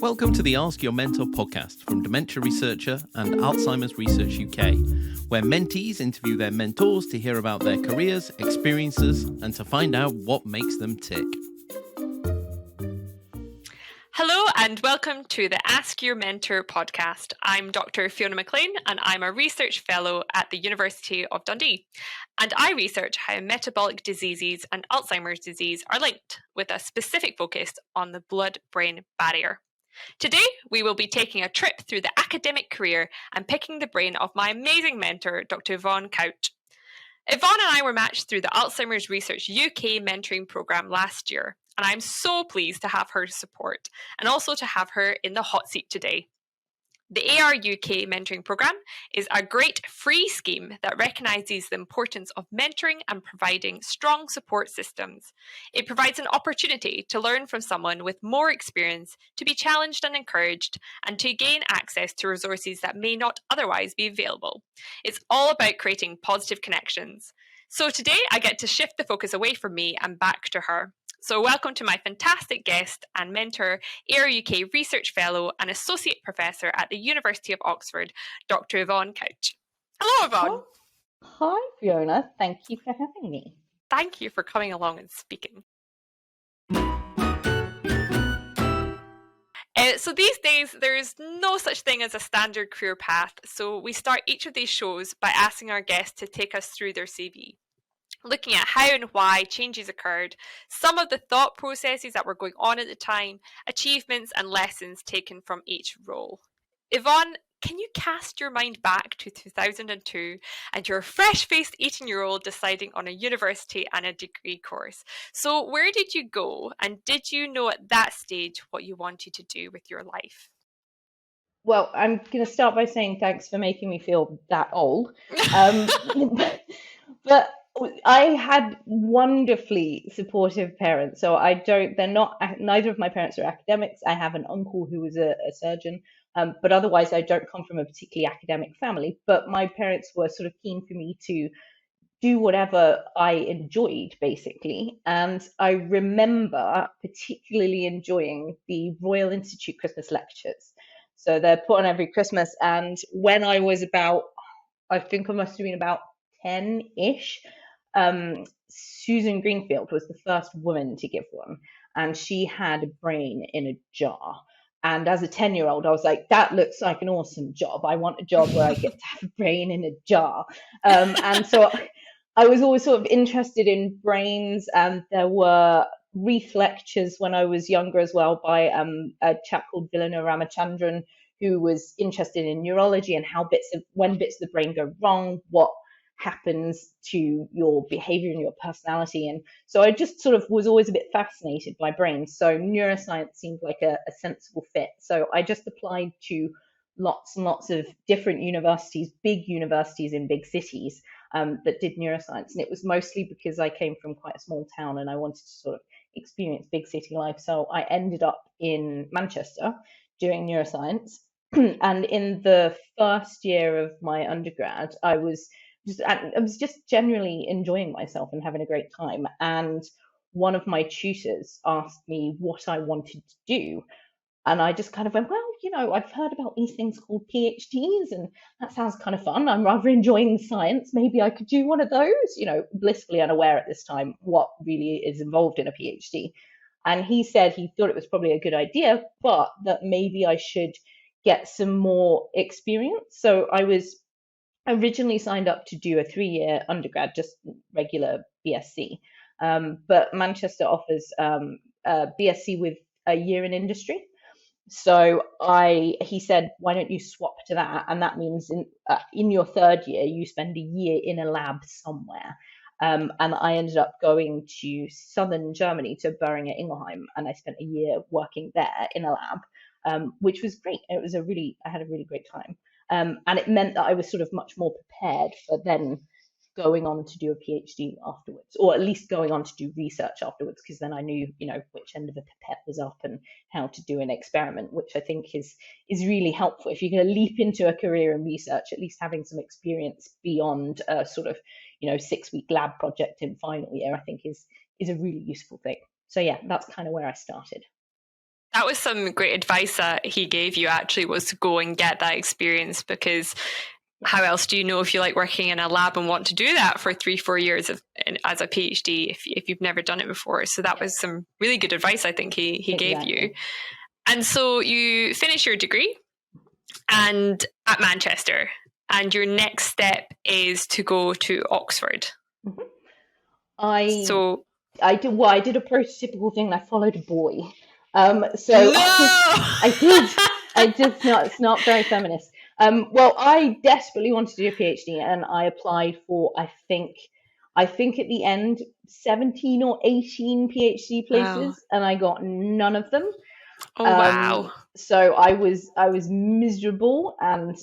Welcome to the Ask Your Mentor podcast from Dementia Researcher and Alzheimer's Research UK, where mentees interview their mentors to hear about their careers, experiences, and to find out what makes them tick. Hello and welcome to the Ask Your Mentor podcast. I'm Dr Fiona McLean and I'm a Research Fellow at the University of Dundee. And I research how metabolic diseases and Alzheimer's disease are linked, with a specific focus on the blood-brain barrier. Today, we will be taking a trip through the academic career and picking the brain of my amazing mentor, Dr Yvonne Couch. Yvonne and I were matched through the Alzheimer's Research UK mentoring programme last year, and I'm so pleased to have her support and also to have her in the hot seat today. The ARUK mentoring programme is a great free scheme that recognises the importance of mentoring and providing strong support systems. It provides an opportunity to learn from someone with more experience, to be challenged and encouraged, and to gain access to resources that may not otherwise be available. It's all about creating positive connections. So today I get to shift the focus away from me and back to her. So welcome to my fantastic guest and mentor, ARUK Research Fellow and Associate Professor at the University of Oxford, Dr Yvonne Couch. Hello, Yvonne. Hi, Fiona. Thank you for having me. Thank you for coming along and speaking. So these days, there's no such thing as a standard career path. So we start each of these shows by asking our guests to take us through their CV, looking at how and why changes occurred, some of the thought processes that were going on at the time, achievements and lessons taken from each role. Yvonne, can you cast your mind back to 2002 and you're a fresh-faced 18-year-old deciding on a university and a degree course? So where did you go, and did you know at that stage what you wanted to do with your life? Well, I'm going to start by saying thanks for making me feel that old. But I had wonderfully supportive parents. So neither of my parents are academics. I have an uncle who was a surgeon, but otherwise I don't come from a particularly academic family. But my parents were sort of keen for me to do whatever I enjoyed, basically. And I remember particularly enjoying the Royal Institute Christmas lectures. So they're put on every Christmas. And when I was I think I must have been about 10-ish, Susan Greenfield was the first woman to give one, and she had a brain in a jar. And as a 10-year-old, I was like, that looks like an awesome job. I want a job where I get to have a brain in a jar. And so I was always sort of interested in brains, and there were Reef lectures when I was younger as well by a chap called Vilana Ramachandran, who was interested in neurology and when bits of the brain go wrong, what happens to your behavior and your personality. And so I just sort of was always a bit fascinated by brains. So neuroscience seemed like a sensible fit. So I just applied to lots and lots of different universities, big universities in big cities that did neuroscience. And it was mostly because I came from quite a small town and I wanted to sort of experience big city life. So I ended up in Manchester doing neuroscience. And in the first year of my undergrad, I was just generally enjoying myself and having a great time. And one of my tutors asked me what I wanted to do. And I just kind of went, well, I've heard about these things called PhDs, and that sounds kind of fun. I'm rather enjoying science. Maybe I could do one of those, blissfully unaware at this time what really is involved in a PhD. And he said he thought it was probably a good idea, but that maybe I should get some more experience. So I was originally signed up to do a 3-year undergrad, just regular BSc. But Manchester offers a BSc with a year in industry. So he said, why don't you swap to that? And that means in your third year, you spend a year in a lab somewhere. And I ended up going to southern Germany, to Boehringer Ingelheim, and I spent a year working there in a lab, which was great. I had a really great time. And it meant that I was sort of much more prepared for then going on to do a PhD afterwards, or at least going on to do research afterwards, because then I knew, which end of the pipette was up and how to do an experiment, which I think is really helpful. If you're going to leap into a career in research, at least having some experience beyond a sort of, 6-week lab project in final year, I think is a really useful thing. So yeah, that's kind of where I started. That was some great advice that he gave you, actually, was to go and get that experience, because how else do you know if you like working in a lab and want to do that for 3-4 years as a PhD if you've never done it before? So that was some really good advice, I think he gave you. And so you finish your degree and at Manchester, and your next step is to go to Oxford. Mm-hmm. I did a prototypical thing. I followed a boy. No! I did. It's not very feminist. Well, I desperately wanted to do a PhD, and I applied for, I think at the end, 17 or 18 PhD places, and I got none of them. Oh, wow. So I was miserable and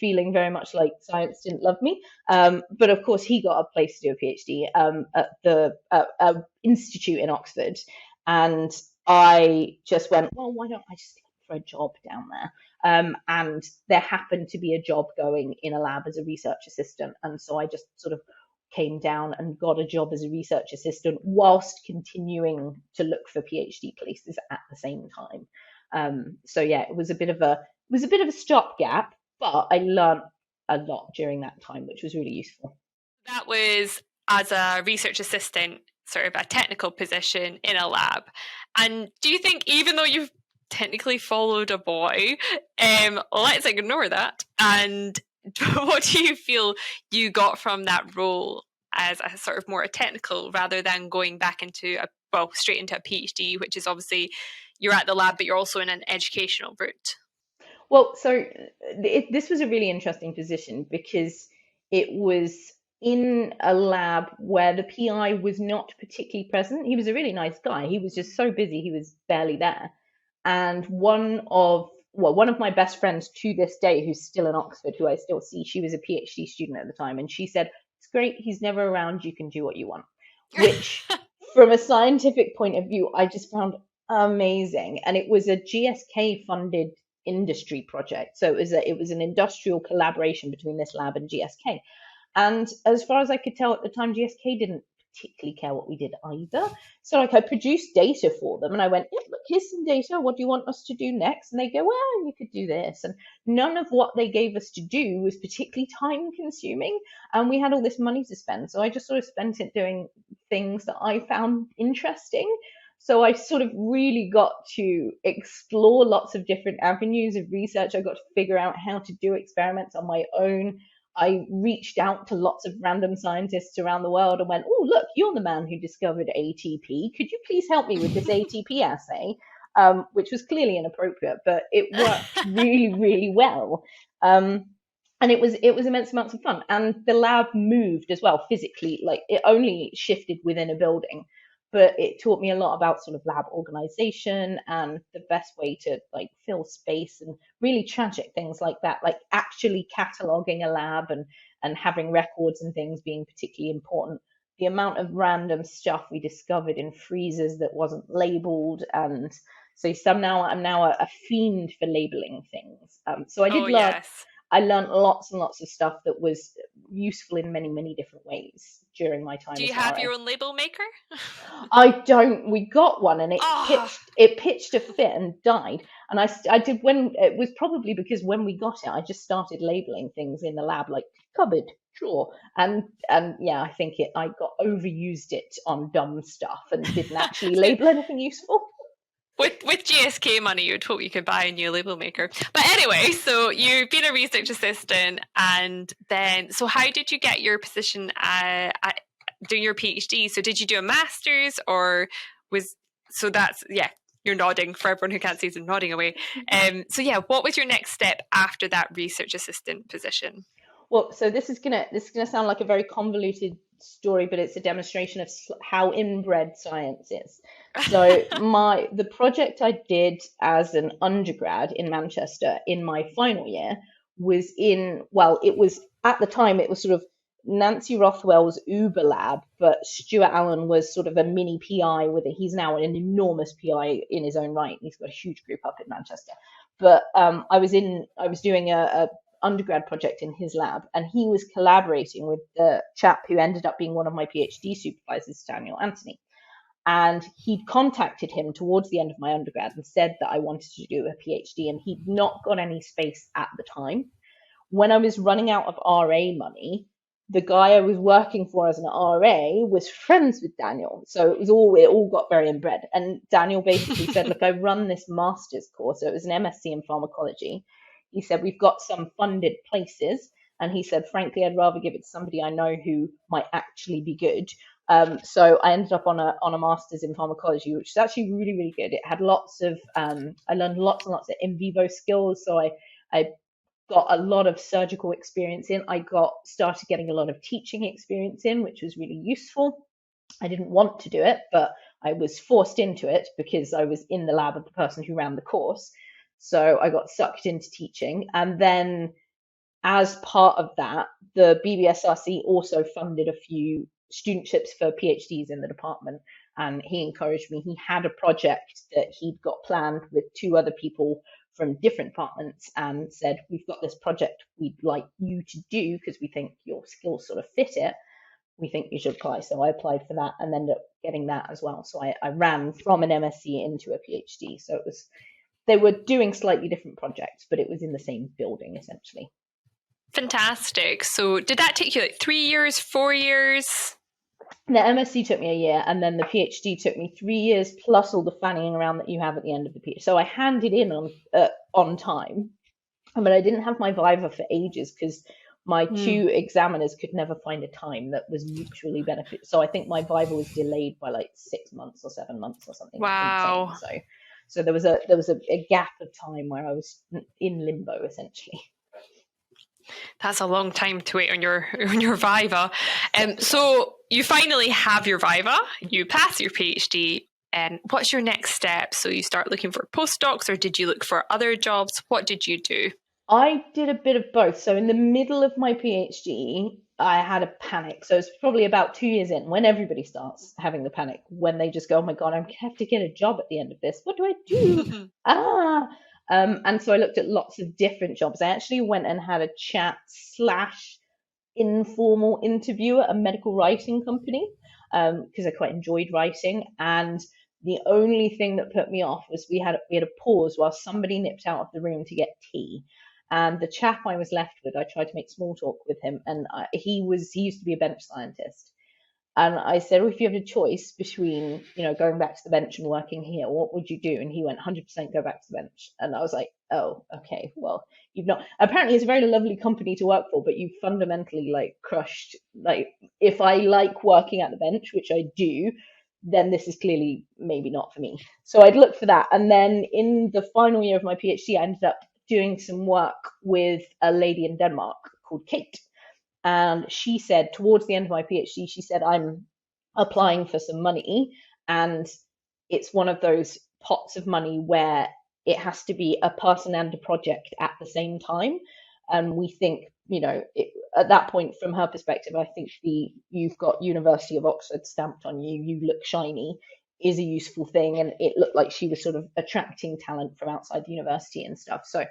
feeling very much like science didn't love me. But of course, he got a place to do a PhD at the institute in Oxford, and I just went, well, why don't I just look for a job down there? And there happened to be a job going in a lab as a research assistant, and so I just sort of came down and got a job as a research assistant whilst continuing to look for PhD places at the same time. So yeah, it was a bit of a stopgap, but I learned a lot during that time, which was really useful. That was as a research assistant, sort of a technical position in a lab. And do you think, even though you've technically followed a boy, let's ignore that, and what do you feel you got from that role as a sort of more a technical, rather than going back into straight into a PhD, which is obviously you're at the lab, but you're also in an educational route? Well, so this was a really interesting position because it was in a lab where the PI was not particularly present. He was a really nice guy. He was just so busy, he was barely there. And one of my best friends to this day, who's still in Oxford, who I still see, she was a PhD student at the time, and she said, it's great, he's never around, you can do what you want. Which, from a scientific point of view, I just found amazing. And it was a GSK funded industry project. So it was an industrial collaboration between this lab and GSK. And as far as I could tell at the time, GSK didn't particularly care what we did either. So I produced data for them, and I went, look, here's some data. What do you want us to do next? And they go, well, you could do this. And none of what they gave us to do was particularly time consuming, and we had all this money to spend. So I just sort of spent it doing things that I found interesting. So I sort of really got to explore lots of different avenues of research. I got to figure out how to do experiments on my own. I reached out to lots of random scientists around the world and went, oh, look, you're the man who discovered ATP. Could you please help me with this ATP assay? Which was clearly inappropriate, but it worked really, really well. And it was immense amounts of fun. And the lab moved as well physically. Like, it only shifted within a building, but it taught me a lot about sort of lab organization and the best way to like fill space and really tragic things like that, like actually cataloging a lab and having records and things being particularly important. The amount of random stuff we discovered in freezers that wasn't labeled, and so I'm now a fiend for labeling things. So I did learn. Yes. I learned lots and lots of stuff that was useful in many, many different ways during my time. Do you have your own label maker? I don't. We got one, and it pitched a fit and died. And I did, when it was probably because when we got it, I just started labeling things in the lab, like cupboard, drawer, and yeah, I think I got overused it on dumb stuff and didn't actually label anything useful. With GSK money, you'd hope you could buy a new label maker. But anyway, so you've been a research assistant, and then, so how did you get your position at doing your PhD? So did you do a master's, or you're nodding for everyone who can't see, so nodding away. So yeah, what was your next step after that research assistant position? Well, so this is gonna sound like a very convoluted story, but it's a demonstration of how inbred science is. So the project I did as an undergrad in Manchester in my final year was it was at the time, it was sort of Nancy Rothwell's Uber lab, but Stuart Allen was sort of a mini PI with it. He's now an enormous PI in his own right. He's got a huge group up in Manchester. But I was doing a undergrad project in his lab, and he was collaborating with the chap who ended up being one of my PhD supervisors, Daniel Anthony. And he'd contacted him towards the end of my undergrad and said that I wanted to do a PhD, and he'd not got any space at the time. When I was running out of RA money, the guy I was working for as an RA was friends with Daniel. So it all got very inbred. And Daniel basically said, look, I run this master's course. So it was an MSc in pharmacology. He said, we've got some funded places. And he said, frankly, I'd rather give it to somebody I know who might actually be good. So I ended up on a master's in pharmacology, which is actually really, really good. It had lots of, I learned lots and lots of in vivo skills. So I got a lot of surgical experience in. I started getting a lot of teaching experience in, which was really useful. I didn't want to do it, but I was forced into it because I was in the lab of the person who ran the course. So I got sucked into teaching. And then as part of that, the BBSRC also funded a few studentships for PhDs in the department. And he encouraged me. He had a project that he'd got planned with 2 other people from different departments and said, we've got this project we'd like you to do because we think your skills sort of fit it. We think you should apply. So I applied for that and ended up getting that as well. So I ran from an MSc into a PhD. So they were doing slightly different projects, but it was in the same building essentially. Fantastic. So did that take you like 3 years, 4 years? The MSc took me a year, and then the PhD took me 3 years, plus all the fanning around that you have at the end of the PhD. So I handed in on time, but I didn't have my Viva for ages because my 2 examiners could never find a time that was mutually beneficial. So I think my Viva was delayed by like 6 months or 7 months or something. Wow. Insane. So there was a gap of time where I was in limbo essentially. That's a long time to wait on your Viva. So you finally have your Viva, you pass your PhD, and what's your next step? So you start looking for postdocs, or did you look for other jobs? What did you do? I did a bit of both. So in the middle of my PhD, I had a panic. So it's probably about 2 years in when everybody starts having the panic, when they just go, oh my God, I'm going to have to get a job at the end of this. What do I do? And so I looked at lots of different jobs. I actually went and had a chat / informal interview at a medical writing company because I quite enjoyed writing. And the only thing that put me off was we had a pause while somebody nipped out of the room to get tea. And the chap I was left with, I tried to make small talk with him, and he used to be a bench scientist. And I said, well, if you have a choice between, going back to the bench and working here, what would you do? And he went, 100% go back to the bench. And I was like, oh, okay, well, you've not. Apparently, it's a very lovely company to work for, but you fundamentally crushed. If I like working at the bench, which I do, then this is clearly maybe not for me. So I'd look for that. And then in the final year of my PhD, I ended up doing some work with a lady in Denmark called Kate. And she said, towards the end of my PhD, she said, I'm applying for some money. And it's one of those pots of money where it has to be a person and a project at the same time. And we think, at that point, from her perspective, I think you've got University of Oxford stamped on you, you look shiny, is a useful thing. And it looked like she was sort of attracting talent from outside the university and stuff. So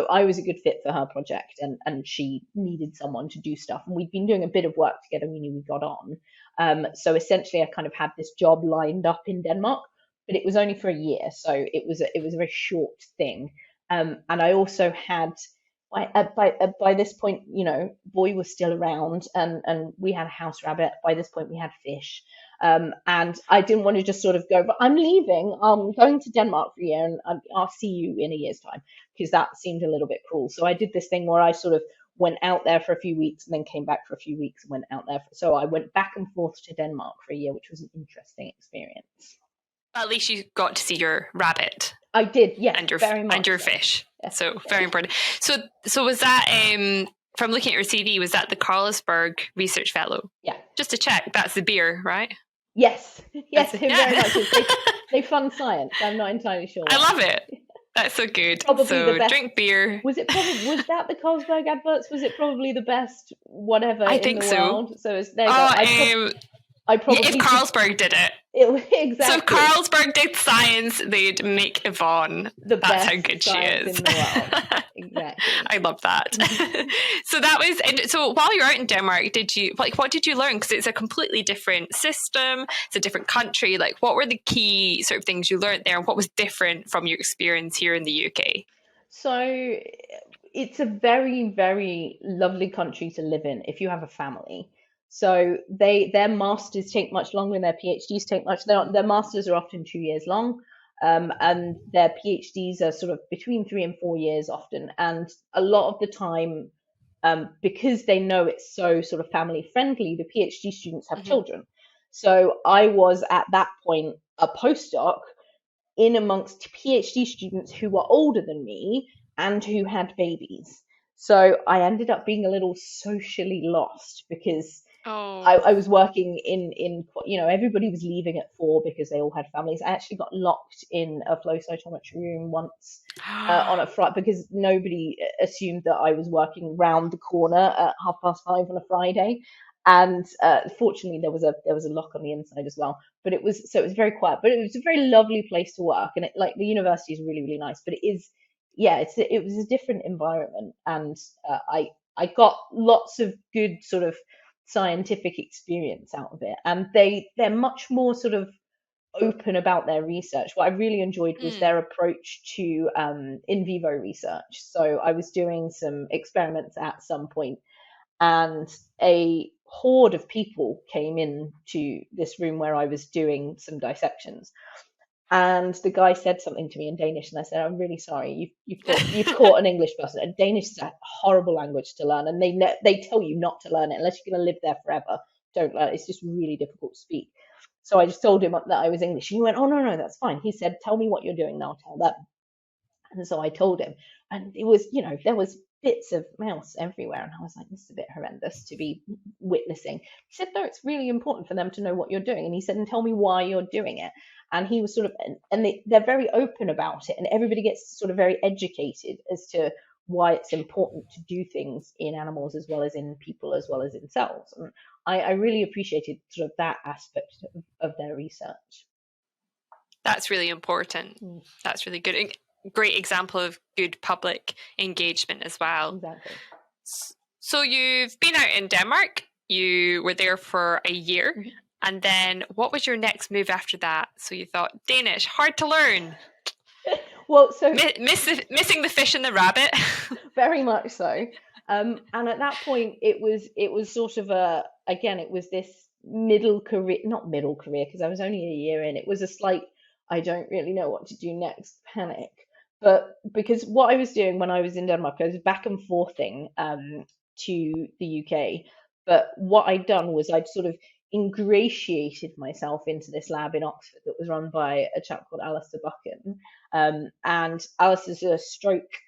I was a good fit for her project, and she needed someone to do stuff. And we'd been doing a bit of work together. We knew we got on. So essentially I kind of had this job lined up in Denmark, but it was only for a year. So it was a very short thing. And I also had, by this point, Boy was still around, and we had a house rabbit. By this point we had fish. And I didn't want to just sort of go, but I'm leaving, I'm going to Denmark for a year, and I'll see you in a year's time, because that seemed a little bit cruel. So I did this thing where I sort of went out there for a few weeks and then came back for a few weeks and went out there. So I went back and forth to Denmark for a year, which was an interesting experience. At least you got to see your rabbit. I did, yes, and your so. Fish. Yes, so yes. Very important. So was that from looking at your CV? Was that the Carlsberg Research Fellow? Yeah. Just to check, that's the beer, right? Yes, very much. They fund science. I'm not entirely sure. I love it. That's so good. Probably so the best. Drink beer. Was that the Carlsberg adverts? Was it probably the best whatever I in think the so. world? So there you go. I probably if Carlsberg did it, Exactly. So if Carlsberg did science, they'd make Yvonne. The That's best how good she science is. in the world. Exactly. I love that. So that was, and so while you were out in Denmark, what did you learn? Because it's a completely different system. It's a different country. Like, what were the key sort of things you learned there, and what was different from your experience here in the UK? So it's a very, very lovely country to live in if you have a family. So their masters take much longer and their PhDs take much. Their masters are often 2 years long, and their PhDs are sort of between 3 and 4 years often. And a lot of the time, because they know it's so sort of family friendly, the PhD students have children. So I was at that point a postdoc in amongst PhD students who were older than me and who had babies. So I ended up being a little socially lost because I was working in, everybody was leaving at 4 because they all had families. I actually got locked in a flow cytometry room once on a Friday because nobody assumed that I was working round the corner at 5:30 on a Friday. And fortunately, there was a lock on the inside as well. But it was very quiet. But it was a very lovely place to work, and the university is really, really nice. But it was a different environment, and I got lots of good sort of scientific experience out of it. And they're much more sort of open about their research. What I really enjoyed was their approach to in vivo research. So I was doing some experiments at some point, and a horde of people came into this room where I was doing some dissections. And the guy said something to me in Danish, and I said, "I'm really sorry. You've caught an English person. And Danish is a horrible language to learn, and they tell you not to learn it unless you're going to live there forever. Don't learn it. It's just really difficult to speak." So I just told him that I was English, and he went, "Oh no, that's fine." He said, "Tell me what you're doing, and I'll tell them." And so I told him, and it was, there was bits of mouse everywhere, and I was like, this is a bit horrendous to be witnessing. He said, "No, it's really important for them to know what you're doing." And he said, "And tell me why you're doing it." And he was sort of, and they're very open about it, and everybody gets sort of very educated as to why it's important to do things in animals as well as in people as well as in cells. And I really appreciated sort of that aspect of their research. That's really important. That's really good. Great example of good public engagement as well. Exactly. So you've been out in Denmark. You were there for a year. And then what was your next move after that? So you thought, Danish, hard to learn. Well, so missing the fish and the rabbit. Very much so. And at that point, it was sort of it was this not middle career, because I was only a year in. It was a slight, I don't really know what to do next panic. But because what I was doing when I was in Denmark, I was back and forthing to the UK. But what I'd done was I'd sort of ingratiated myself into this lab in Oxford that was run by a chap called Alistair Buchan. And Alistair's a stroke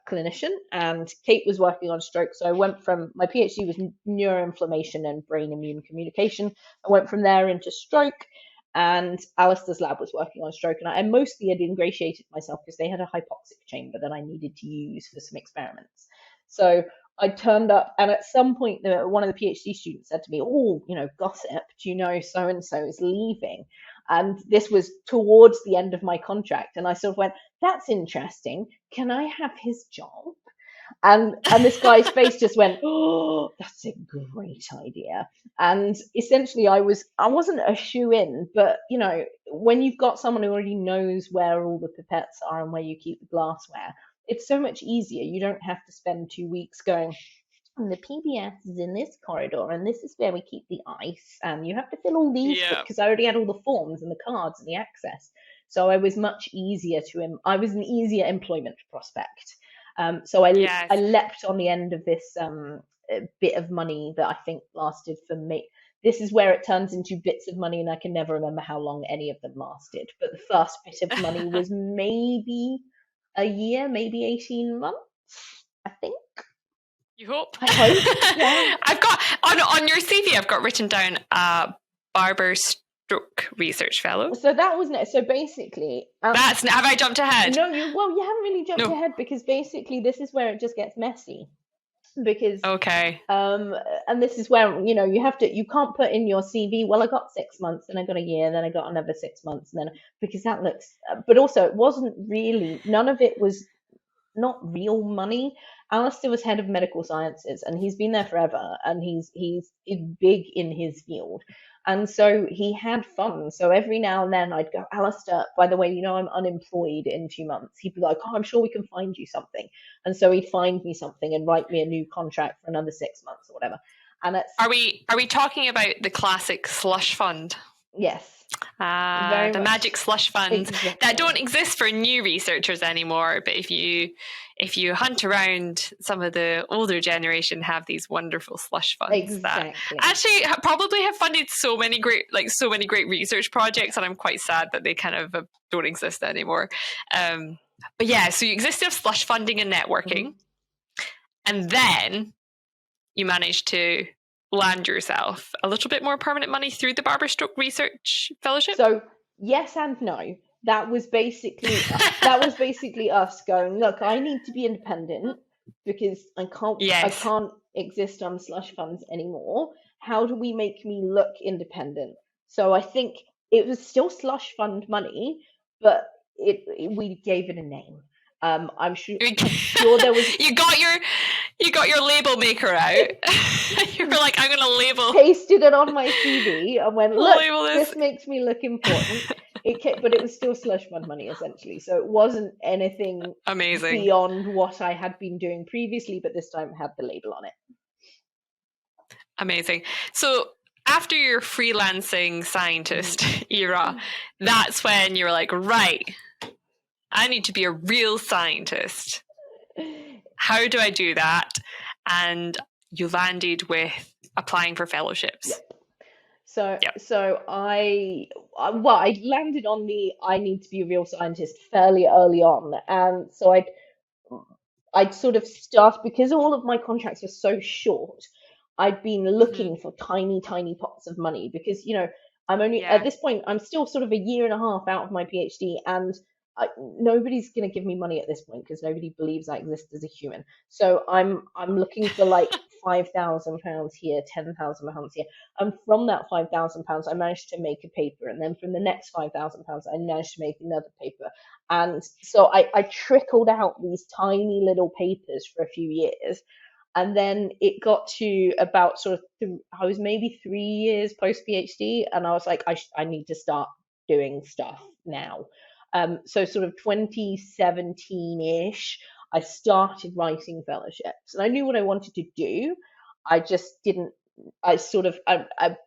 clinician, and Kate was working on stroke. So I went from, my PhD was neuroinflammation and brain immune communication. I went from there into stroke, and Alistair's lab was working on stroke. And I mostly had ingratiated myself because they had a hypoxic chamber that I needed to use for some experiments. So I turned up, and at some point, one of the PhD students said to me, "Oh, gossip, do you know so-and-so is leaving?" And this was towards the end of my contract. And I sort of went, "That's interesting. Can I have his job?" And this guy's face just went, "Oh, that's a great idea." And essentially I wasn't a shoe-in, but when you've got someone who already knows where all the pipettes are and where you keep the glassware, it's so much easier. You don't have to spend 2 weeks going, "And the PBS is in this corridor, and this is where we keep the ice, and you have to fill all these," because I already had all the forms and the cards and the access. So I was much easier I was an easier employment prospect. So I leapt on the end of this bit of money that I think lasted for me. This is where it turns into bits of money, and I can never remember how long any of them lasted. But the first bit of money was maybe a year, maybe 18 months, I think. You hope? I hope, yeah. I've got, on your CV, I've got written down Barber Stroke Research Fellow. So that wasn't it. So basically... have I jumped ahead? No, you haven't really jumped ahead, because basically this is where it just gets messy. because Okay. and this is where you can't put in your CV, well, I got 6 months, then I got a year, then I got another 6 months, and then because that looks, but also it wasn't really, none of it was not real money. Alistair was head of medical sciences, and he's been there forever, and he's big in his field, and so he had funds. So every now and then I'd go, Alistair, by the way, I'm unemployed in 2 months. He'd be like, oh, I'm sure we can find you something, and so he'd find me something and write me a new contract for another 6 months or whatever. And that's Are we talking about the classic slush fund? yes. The much. magic slush funds Exactly. that don't exist for new researchers anymore, but if you hunt around, some of the older generation have these wonderful slush funds Exactly. that actually probably have funded so many great research projects, and I'm quite sad that they kind of don't exist anymore. But yeah, so you exist of slush funding and networking, and then you manage to land yourself a little bit more permanent money through the Barbara Stroke Research Fellowship. So yes and no. That was basically us going, look, I need to be independent because I can't exist on slush funds anymore. How do we make me look independent? So I think it was still slush fund money, but we gave it a name. I'm sure there was. You got your label maker out. You were like, I'm gonna label. Pasted it on my CV and went, look, label this makes me look important. But it was still slush fund money essentially, so it wasn't anything amazing beyond what I had been doing previously, but this time it had the label on it. Amazing. So after your freelancing scientist era, that's when you were like, right, I need to be a real scientist. How do I do that? And you landed with applying for fellowships. Yep. So I landed on I need to be a real scientist fairly early on, and so I'd sort of started, because all of my contracts were so short, I'd been looking for tiny pots of money, because I'm only at this point, I'm still sort of a year and a half out of my PhD, and nobody's going to give me money at this point because nobody believes I exist as a human. So I'm looking for like £5,000 here, £10,000 here. And from that £5,000, I managed to make a paper. And then from the next £5,000, I managed to make another paper. And so I trickled out these tiny little papers for a few years. And then it got to about sort of, I was maybe 3 years post PhD, and I was like, I need to start doing stuff now. So sort of 2017-ish, I started writing fellowships, and I knew what I wanted to do. I just didn't. I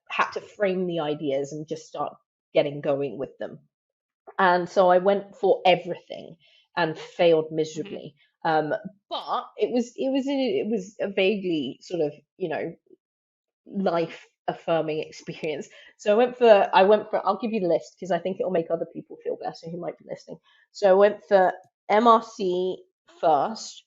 had to frame the ideas and just start getting going with them. And so I went for everything and failed miserably. But it was a vaguely sort of life affirming experience. So I went for I'll give you the list because I think it'll make other people feel better who might be listening. So I went for MRC first,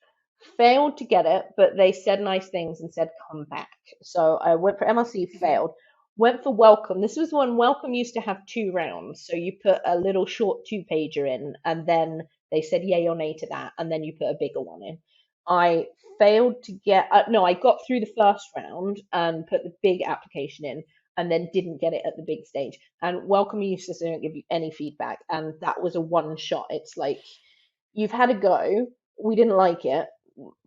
failed to get it, but they said nice things and said come back. So I went for MRC, failed. Went for Welcome. This was when Welcome used to have 2 rounds. So you put a little short 2-pager in, and then they said yay or nay to that, and then you put a bigger one in. I failed to get I got through the first round and put the big application in, and then didn't get it at the big stage. And Welcome Useless, they don't give you any feedback, and that was a one shot. It's like, you've had a go, we didn't like it,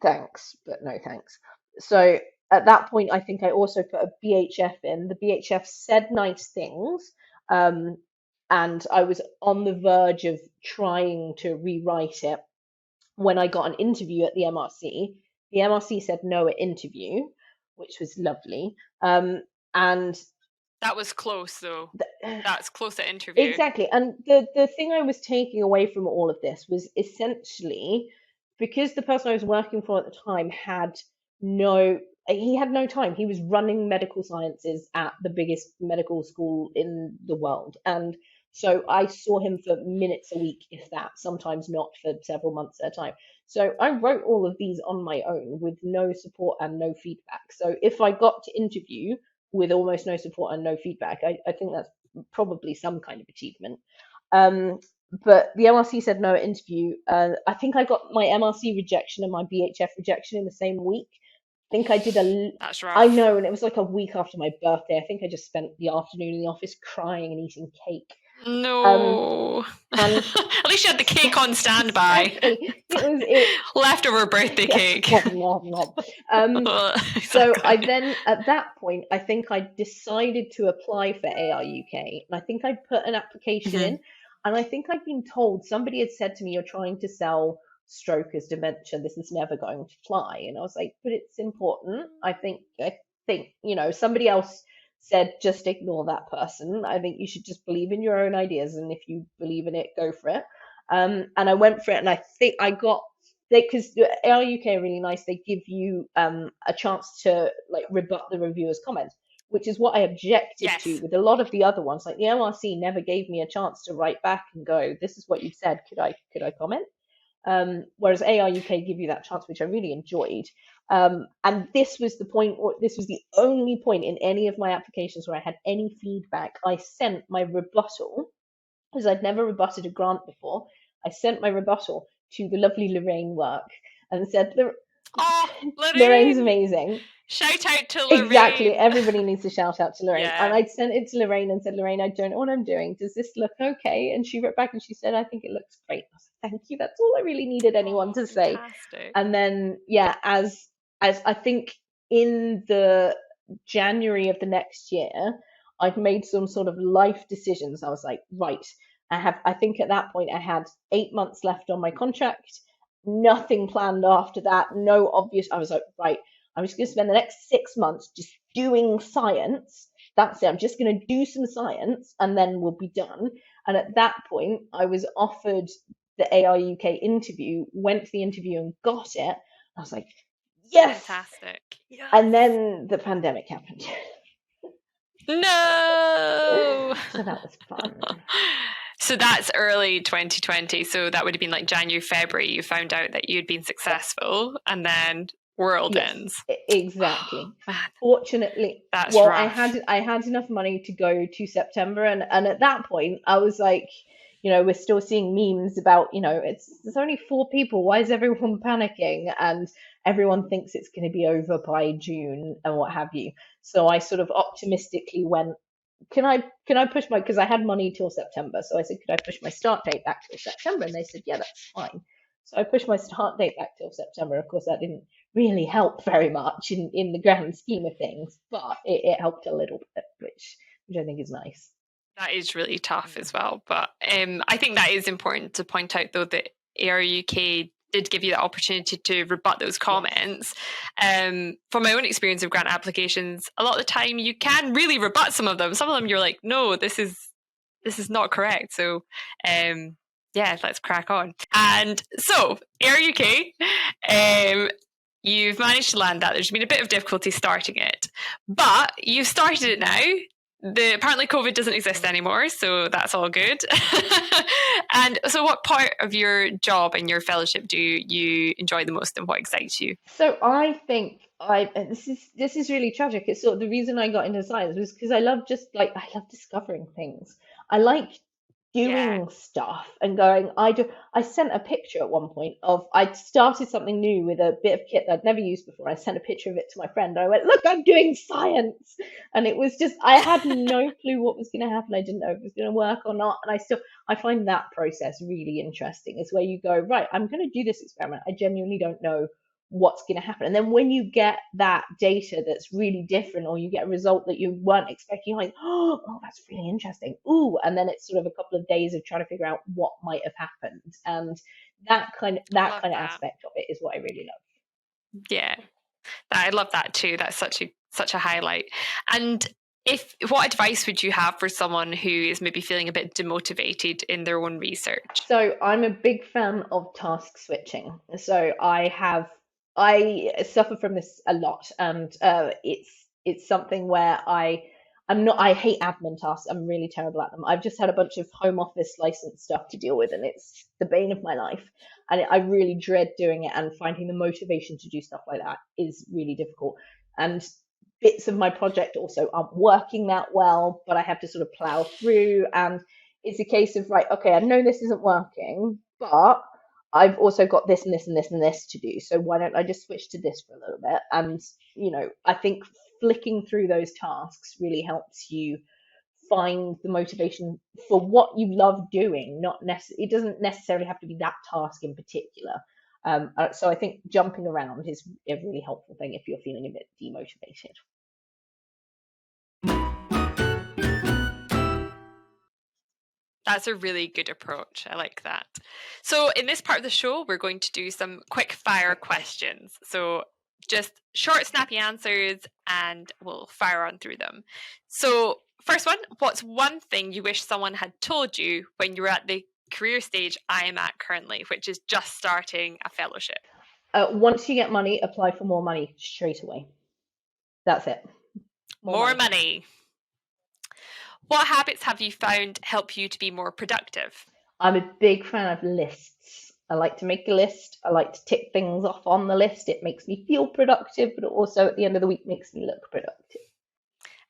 thanks, but no thanks. So at that point, I think I also put a BHF in. The BHF said nice things, and I was on the verge of trying to rewrite it when I got an interview at the MRC. The MRC said no at interview, which was lovely. And that was close, though. That's close at interview. Exactly. And the thing I was taking away from all of this was essentially, because the person I was working for at the time had no time. He was running medical sciences at the biggest medical school in the world. And so I saw him for minutes a week, if that, sometimes not for several months at a time. So I wrote all of these on my own with no support and no feedback. So if I got to interview with almost no support and no feedback, I think that's probably some kind of achievement. But the MRC said no at interview. I think I got my MRC rejection and my BHF rejection in the same week. think I did That's I rough. know, and it was like a week after my birthday. I think I just spent the afternoon in the office crying and eating cake. No. And At least you had the cake on standby. exactly, it Leftover birthday yeah, cake. nom, nom. Exactly. So I then, at that point, I think I decided to apply for ARUK, and I think I put an application in, and I think I'd been told, somebody had said to me, "You're trying to sell stroke as dementia. This is never going to fly." And I was like, "But it's important. I think, somebody else said, just ignore that person. I think you should just believe in your own ideas, and if you believe in it, go for it." And I went for it, and I think I got, because ARUK are really nice. They give you a chance to like rebut the reviewer's comments, which is what I objected to Yes. with a lot of the other ones. Like the ORC never gave me a chance to write back and go, "This is what you've said. Could I comment?" Whereas ARUK give you that chance, which I really enjoyed. And this was the point, or this was the only point in any of my applications where I had any feedback. I sent my rebuttal, because I'd never rebutted a grant before. I sent my rebuttal to the lovely Lorraine Work and said, Oh, Lorraine's Lorraine. amazing. Shout out to Lorraine. Exactly. Everybody needs to shout out to Lorraine. Yeah. And I'd sent it to Lorraine and said, "Lorraine, I don't know what I'm doing. Does this look okay?" And she wrote back and she said, "I think it looks great." I was like, "Thank you. That's all I really needed anyone to say." Fantastic. And then, yeah, as I think in the January of the next year, I'd made some sort of life decisions. I was like, right, I think at that point I had 8 months left on my contract, nothing planned after that, no obvious. I was like, right, I'm just going to spend the next 6 months just doing science. That's it. I'm just going to do some science and then we'll be done. And at that point, I was offered the ARUK interview, went to the interview and got it. I was like, yes. Fantastic. Yes. And then the pandemic happened. No. So that was fun. So that's early 2020. So that would have been like January, February. You found out that you'd been successful, and then world ends. Exactly. Man, fortunately, that's well, rough. I had enough money to go to September, and at that point, I was like, we're still seeing memes about, there's only 4 people. Why is everyone panicking? And everyone thinks it's going to be over by June and what have you. So I sort of optimistically went, can I push because I had money till September. So I said, could I push my start date back till September? And they said, yeah, that's fine. So I pushed my start date back till September. Of course, that didn't really help very much in the grand scheme of things, but it helped a little bit, which I think is nice. That is really tough as well. But I think that is important to point out, though, that ARUK did give you the opportunity to rebut those comments. From my own experience of grant applications, a lot of the time you can really rebut some of them. Some of them you're like, no, this is not correct. So yeah, let's crack on. And so ARUK, you've managed to land that. There's been a bit of difficulty starting it, but you've started it now. Apparently COVID doesn't exist anymore, so that's all good. And so what part of your job and your fellowship do you enjoy the most, and what excites you? So I think this is really tragic. It's sort of the reason I got into science was because I love discovering things. I like doing stuff and going. I sent a picture at one point of, I'd started something new with a bit of kit that I'd never used before. I sent a picture of it to my friend. I went, look, I'm doing science. And it was just, I had no clue what was going to happen. I didn't know if it was going to work or not. And I find that process really interesting. It's where you go, right, I'm going to do this experiment. I genuinely don't know what's going to happen. And then when you get that data that's really different, or you get a result that you weren't expecting, you're like, oh, that's really interesting. Ooh, and then it's sort of a couple of days of trying to figure out what might have happened. And that kind of aspect of it is what I really love. Yeah, I love that too. That's such a highlight. And what advice would you have for someone who is maybe feeling a bit demotivated in their own research? So I'm a big fan of task switching. So I suffer from this a lot, and it's something where I hate admin tasks. I'm really terrible at them. I've just had a bunch of home office license stuff to deal with, and it's the bane of my life. And I really dread doing it, and finding the motivation to do stuff like that is really difficult. And bits of my project also aren't working that well, but I have to sort of plow through. And it's a case of, right, okay, I know this isn't working, but I've also got this and this and this and this to do. So why don't I just switch to this for a little bit? And, I think flicking through those tasks really helps you find the motivation for what you love doing. It doesn't necessarily have to be that task in particular. So I think jumping around is a really helpful thing if you're feeling a bit demotivated. That's a really good approach. I like that. So in this part of the show, we're going to do some quick fire questions. So just short, snappy answers, and we'll fire on through them. So first one, what's one thing you wish someone had told you when you were at the career stage I am at currently, which is just starting a fellowship? Once you get money, apply for more money straight away. That's it. More money. What habits have you found help you to be more productive? I'm a big fan of lists. I like to make a list. I like to tick things off on the list. It makes me feel productive, but also at the end of the week makes me look productive.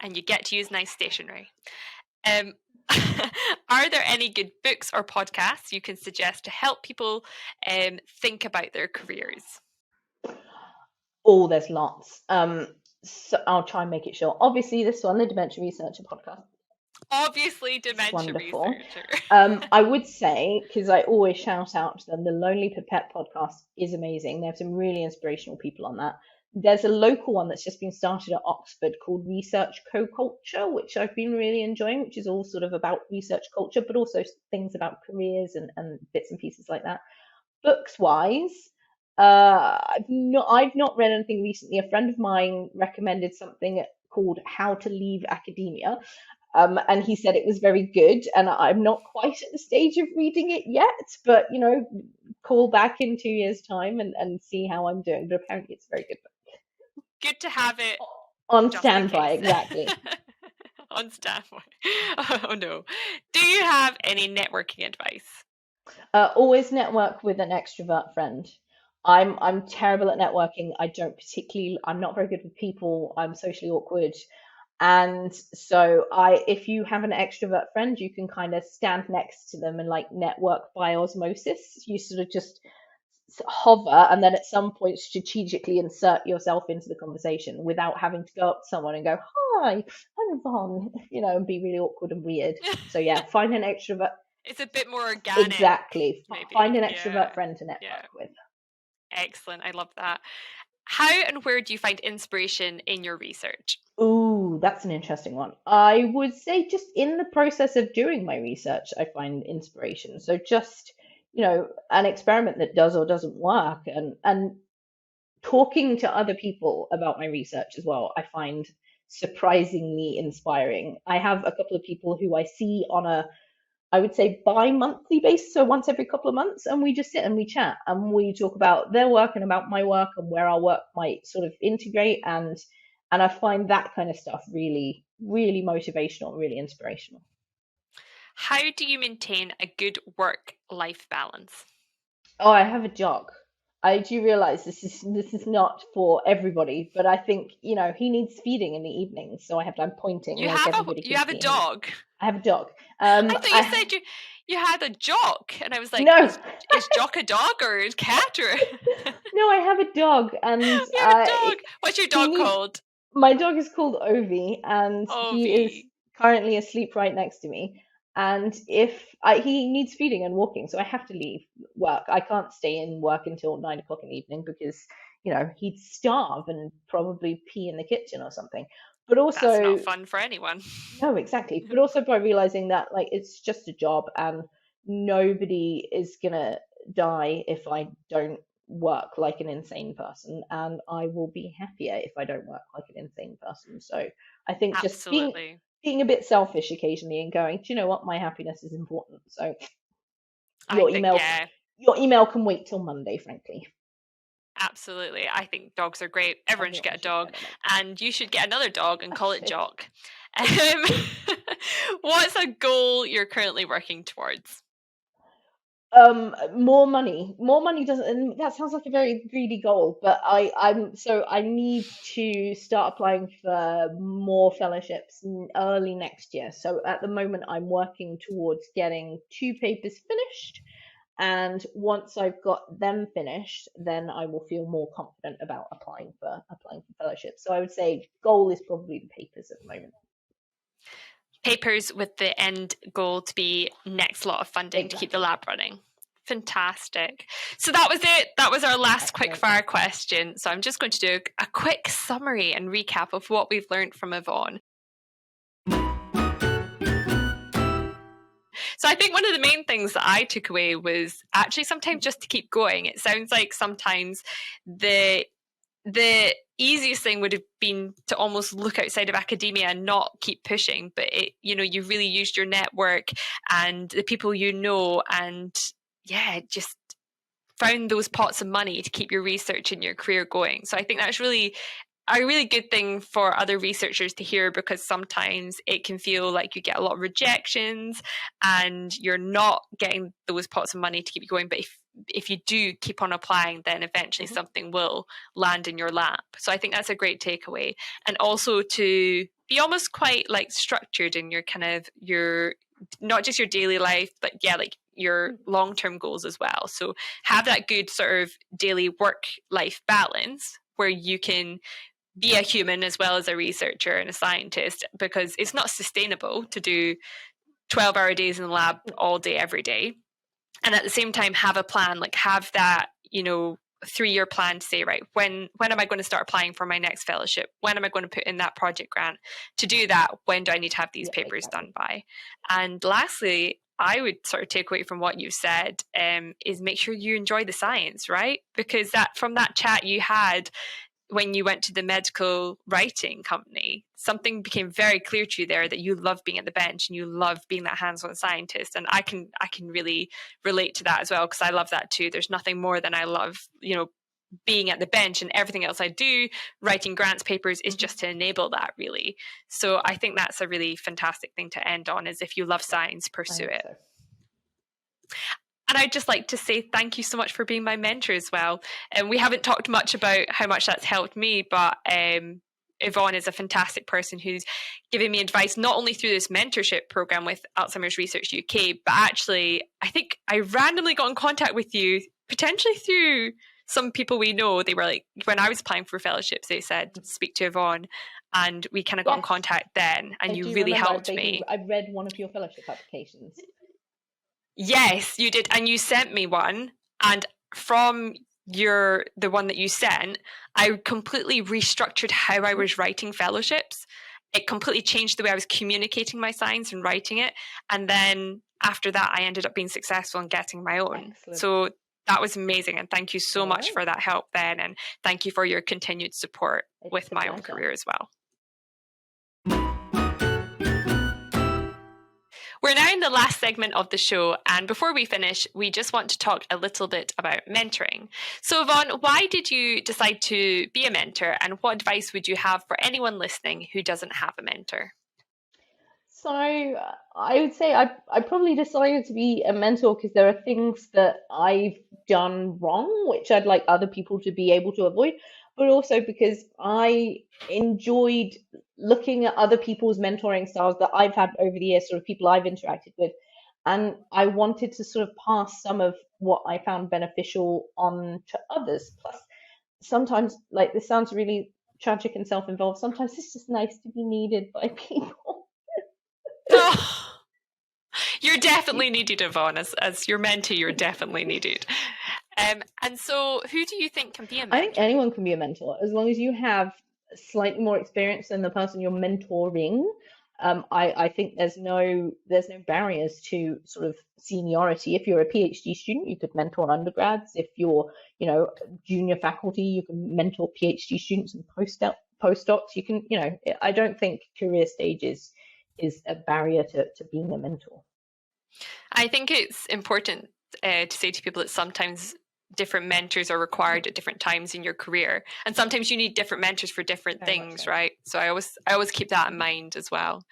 And you get to use nice stationery. Are there any good books or podcasts you can suggest to help people think about their careers? Oh, there's lots. So I'll try and make it short. Obviously, this one, the Dementia Researcher podcast. Obviously, Dementia Researcher. I would say, because I always shout out to them, the Lonely Pipette podcast is amazing. They have some really inspirational people on that. There's a local one that's just been started at Oxford called Research Co-Culture, which I've been really enjoying, which is all sort of about research culture, but also things about careers and bits and pieces like that. Books-wise, I've not read anything recently. A friend of mine recommended something called How to Leave Academia, and he said it was very good. And I'm not quite at the stage of reading it yet, but call back in 2 years' time and see how I'm doing. But apparently, it's a very good book. Good to have it on standby, exactly. On standby. Oh no. Do you have any networking advice? Always network with an extrovert friend. I'm terrible at networking. I'm not very good with people. I'm socially awkward. And so if you have an extrovert friend, you can kind of stand next to them and like network by osmosis. You sort of just hover and then at some point strategically insert yourself into the conversation without having to go up to someone and go, "Hi, I'm Yvonne," and be really awkward and weird. So yeah, find an extrovert. It's a bit more organic. Exactly. Maybe. Find an extrovert friend to network with. Excellent. I love that. How and where do you find inspiration in your research? Ooh, that's an interesting one. I would say just in the process of doing my research, I find inspiration. So just, an experiment that does or doesn't work and talking to other people about my research as well, I find surprisingly inspiring. I have a couple of people who I see on I would say bi-monthly basis, so once every couple of months, and we just sit and we chat and we talk about their work and about my work and where our work might sort of integrate, and I find that kind of stuff really, really motivational, really inspirational. How do you maintain a good work-life balance? Oh, I have a dog. I do realize this is not for everybody, but I think he needs feeding in the evenings, so I'm pointing. You have a dog. I have a dog. I thought you said you had a jock, and I was like, no. is Jock a dog or a cat or? No, I have a dog, and you have a dog. What's your dog called? My dog is called Ovi, and he is currently asleep right next to me. And he needs feeding and walking, so I have to leave work. I can't stay in work until 9 o'clock in the evening because he'd starve and probably pee in the kitchen or something. But also, that's not fun for anyone. No, exactly. But also by realizing that it's just a job and nobody is gonna die if I don't work like an insane person, and I will be happier if I don't work like an insane person. So I think just being a bit selfish occasionally and going, do you know what, my happiness is important. So your email can wait till Monday, frankly. Absolutely. I think dogs are great. Everyone should get a dog, and you should get another dog and call it Jock. What's a goal you're currently working towards? More money. More money doesn't, and that sounds like a very greedy goal, but I need to start applying for more fellowships early next year. So at the moment I'm working towards getting 2 papers finished, And once I've got them finished, then I will feel more confident about applying for fellowships. So I would say goal is probably the papers at the moment. Papers with the end goal to be next lot of funding to keep the lab running. Fantastic. So that was it. That was our last quickfire question. So I'm just going to do a quick summary and recap of what we've learned from Yvonne. So I think one of the main things that I took away was actually sometimes just to keep going. It sounds like sometimes the easiest thing would have been to almost look outside of academia and not keep pushing, but you really used your network and the people and just found those pots of money to keep your research and your career going. So I think that's really a really good thing for other researchers to hear, because sometimes it can feel like you get a lot of rejections and you're not getting those pots of money to keep you going. But if you do keep on applying, then eventually something will land in your lap. So I think that's a great takeaway. And also to be almost quite like structured in your kind of your, not just your daily life, but like your long-term goals as well. So have that good sort of daily work-life balance where you can be a human as well as a researcher and a scientist, because it's not sustainable to do 12-hour days in the lab all day, every day. And at the same time, have a plan, like have that, 3-year plan to say, right, when am I going to start applying for my next fellowship? When am I going to put in that project grant? To do that, when do I need to have these papers done by? And lastly, I would sort of take away from what you said is make sure you enjoy the science, right? Because from that chat you had when you went to the medical writing company, something became very clear to you there that you love being at the bench and you love being that hands-on scientist. And I can really relate to that as well, because I love that too. There's nothing more than I love, being at the bench, and everything else I do, writing grants papers, is just to enable that, really. So I think that's a really fantastic thing to end on, is if you love science, pursue it. So. And I'd just like to say thank you so much for being my mentor as well. And we haven't talked much about how much that's helped me, but Yvonne is a fantastic person who's given me advice, not only through this mentorship program with Alzheimer's Research UK, but actually, I think I randomly got in contact with you, potentially through some people we know. They were like, when I was applying for fellowships, they said, speak to Yvonne. And we kind of got in contact then, and you really helped me. I read one of your fellowship applications. Yes, you did. And you sent me one. And from the one that you sent, I completely restructured how I was writing fellowships. It completely changed the way I was communicating my science and writing it. And then after that, I ended up being successful in getting my own. Excellent. So that was amazing. And thank you so much for that help then. And thank you for your continued support with my own career as well. We're now in the last segment of the show, and before we finish, we just want to talk a little bit about mentoring. So Yvonne, why did you decide to be a mentor, and what advice would you have for anyone listening who doesn't have a mentor? So I would say I probably decided to be a mentor because there are things that I've done wrong, which I'd like other people to be able to avoid, but also because I enjoyed looking at other people's mentoring styles that I've had over the years, sort of people I've interacted with. And I wanted to sort of pass some of what I found beneficial on to others. Plus, sometimes, like, this sounds really tragic and self-involved, sometimes it's just nice to be needed by people. Oh, you're definitely needed, Yvonne. As your mentee, you're definitely needed. And so who do you think can be a mentor? I think anyone can be a mentor, as long as you have slightly more experience than the person you're mentoring. I think there's no barriers to sort of seniority. If you're a PhD student, you could mentor undergrads. If you're, junior faculty, you can mentor PhD students and postdocs. You can, I don't think career stage is a barrier to being a mentor. I think it's important to say to people that sometimes different mentors are required at different times in your career, and sometimes you need different mentors for different things, right? So I always keep that in mind as well.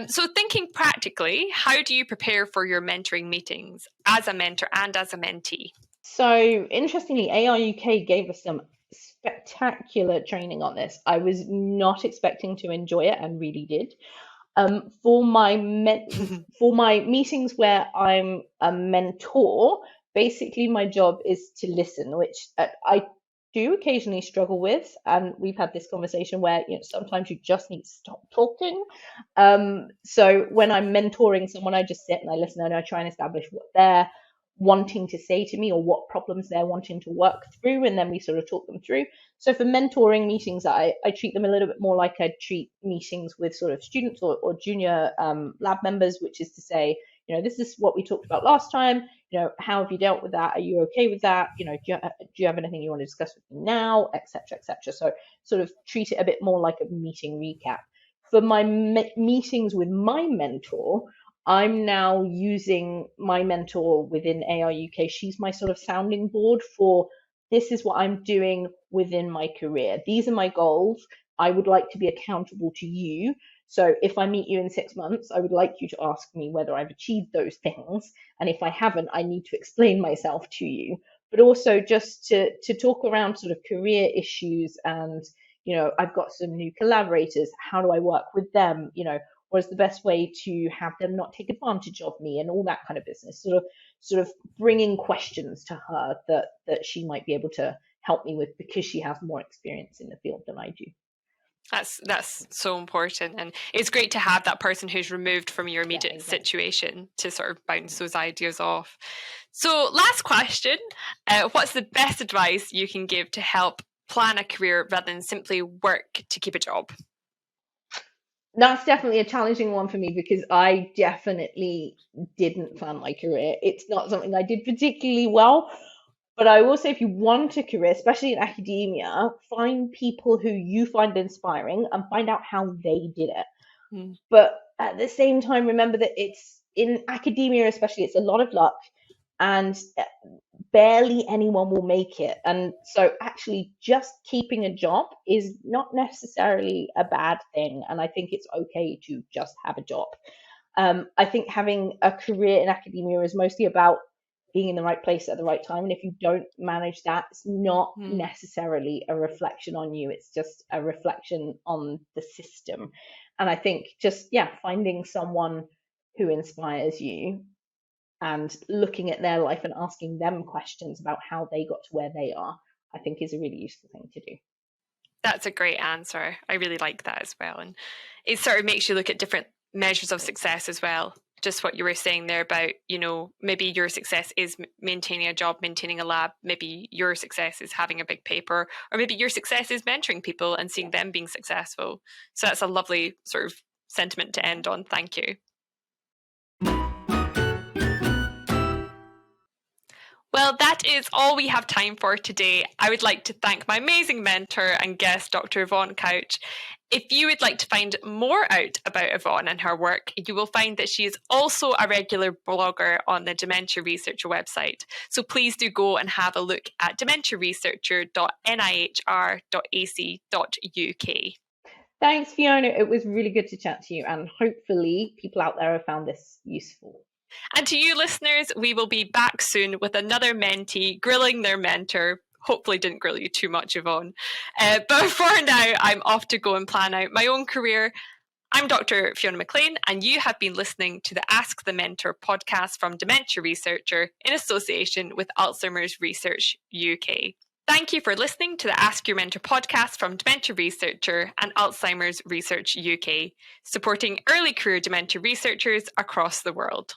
So thinking practically, how do you prepare for your mentoring meetings as a mentor and as a mentee? So interestingly, ARUK gave us some spectacular training on this. I was not expecting to enjoy it and really did. For my meetings where I'm a mentor, basically my job is to listen, which I do occasionally struggle with. And we've had this conversation where, sometimes you just need to stop talking. So when I'm mentoring someone, I just sit and I listen and I try and establish what they're wanting to say to me or what problems they're wanting to work through, and then we sort of talk them through. So for mentoring meetings, I treat them a little bit more like I treat meetings with sort of students or junior lab members, which is to say, this is what we talked about last time. How have you dealt with that? Are you okay with that? Do you have anything you want to discuss with me now, etc., etc. So sort of treat it a bit more like a meeting recap. For my meetings with my mentor, I'm now using my mentor within ARUK. She's my sort of sounding board for this is what I'm doing within my career. These are my goals. I would like to be accountable to you. So if I meet you in 6 months, I would like you to ask me whether I've achieved those things. And if I haven't, I need to explain myself to you. But also just to talk around sort of career issues and, I've got some new collaborators. How do I work with them? What is the best way to have them not take advantage of me and all that kind of business, sort of bringing questions to her that she might be able to help me with because she has more experience in the field than I do. That's so important, and it's great to have that person who's removed from your immediate situation to sort of bounce those ideas off. So last question, what's the best advice you can give to help plan a career rather than simply work to keep a job? That's definitely a challenging one for me because I definitely didn't plan my career. It's not something I did particularly well. But I will say, if you want a career, especially in academia, find people who you find inspiring and find out how they did it. But at the same time, remember that it's in academia, especially, it's a lot of luck and barely anyone will make it. And so actually just keeping a job is not necessarily a bad thing. And I think it's okay to just have a job. I think having a career in academia is mostly about being in the right place at the right time. And if you don't manage that, it's not necessarily a reflection on you. It's just a reflection on the system. And I think just, finding someone who inspires you and looking at their life and asking them questions about how they got to where they are, I think is a really useful thing to do. That's a great answer. I really like that as well. And it sort of makes you look at different measures of success as well. Just what you were saying there about, maybe your success is maintaining a job, maintaining a lab. Maybe your success is having a big paper, or maybe your success is mentoring people and seeing them being successful. So that's a lovely sort of sentiment to end on. Thank you. Well, that is all we have time for today. I would like to thank my amazing mentor and guest, Dr. Yvonne Couch. If you would like to find more out about Yvonne and her work, you will find that she is also a regular blogger on the Dementia Researcher website. So please do go and have a look at dementiaresearcher.nihr.ac.uk. Thanks, Fiona. It was really good to chat to you, and hopefully people out there have found this useful. And to you listeners, we will be back soon with another mentee grilling their mentor. Hopefully didn't grill you too much, Yvonne. But for now, I'm off to go and plan out my own career. I'm Dr. Fiona McLean, and you have been listening to the Ask the Mentor podcast from Dementia Researcher in association with Alzheimer's Research UK. Thank you for listening to the Ask Your Mentor podcast from Dementia Researcher and Alzheimer's Research UK, supporting early career dementia researchers across the world.